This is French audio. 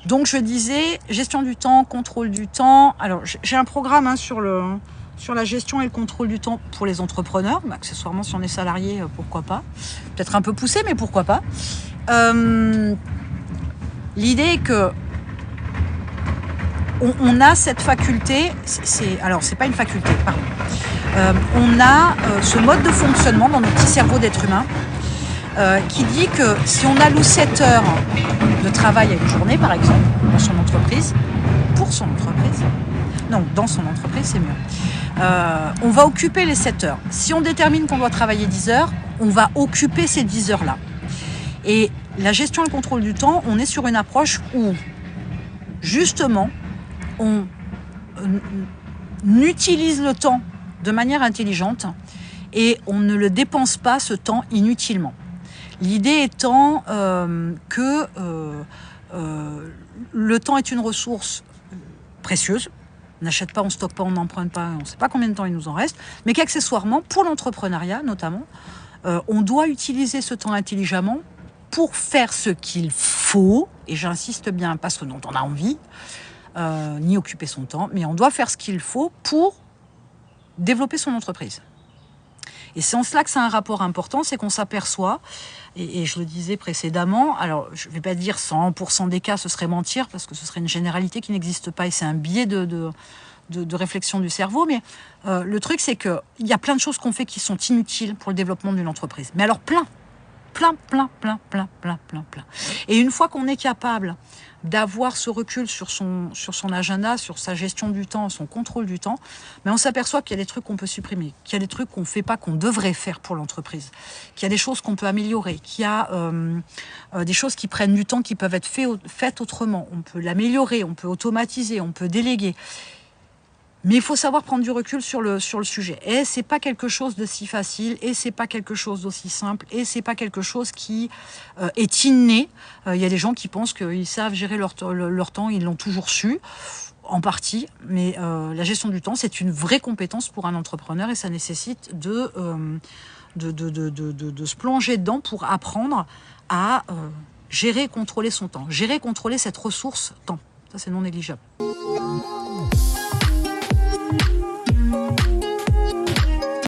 Donc je disais, gestion du temps, contrôle du temps. Alors j'ai un programme hein, sur la gestion et le contrôle du temps pour les entrepreneurs. Mais accessoirement, si on est salarié, pourquoi pas. Peut-être un peu poussé, mais pourquoi pas. L'idée est que on a cette faculté, alors c'est pas une faculté, pardon. On a ce mode de fonctionnement dans notre petit cerveau d'être humain qui dit que si on alloue 7 heures de travail à une journée, par exemple, dans son entreprise, pour son entreprise, non, dans son entreprise, c'est mieux, on va occuper les 7 heures. Si on détermine qu'on doit travailler 10 heures, on va occuper ces 10 heures-là. Et la gestion et le contrôle du temps, on est sur une approche où, justement, on utilise le temps de manière intelligente et on ne le dépense pas ce temps inutilement. L'idée étant que le temps est une ressource précieuse. On n'achète pas, on ne stocke pas, on n'emprunte pas, on ne sait pas combien de temps il nous en reste, mais qu'accessoirement, pour l'entrepreneuriat notamment, on doit utiliser ce temps intelligemment pour faire ce qu'il faut, et j'insiste bien, pas ce dont on a envie, ni occuper son temps, mais on doit faire ce qu'il faut pour développer son entreprise. Et c'est en cela que c'est un rapport important, c'est qu'on s'aperçoit, et je le disais précédemment, alors je ne vais pas dire 100% des cas, ce serait mentir, parce que ce serait une généralité qui n'existe pas, et c'est un biais de réflexion du cerveau, mais le truc c'est qu'il y a plein de choses qu'on fait qui sont inutiles pour le développement d'une entreprise. Mais alors plein. Et une fois qu'on est capable d'avoir ce recul sur son agenda, sur sa gestion du temps, son contrôle du temps, mais on s'aperçoit qu'il y a des trucs qu'on peut supprimer, qu'il y a des trucs qu'on ne fait pas, qu'on devrait faire pour l'entreprise, qu'il y a des choses qu'on peut améliorer, qu'il y a des choses qui prennent du temps, qui peuvent être faites autrement. On peut l'améliorer, on peut automatiser, on peut déléguer. Mais il faut savoir prendre du recul sur le sujet. Et c'est pas quelque chose de si facile, et c'est pas quelque chose d'aussi simple, et c'est pas quelque chose qui est inné. Il y a des gens qui pensent qu'ils savent gérer leur temps, ils l'ont toujours su, en partie. Mais la gestion du temps, c'est une vraie compétence pour un entrepreneur, et ça nécessite de se plonger dedans pour apprendre à gérer et contrôler son temps. Gérer et contrôler cette ressource temps. Ça, c'est non négligeable.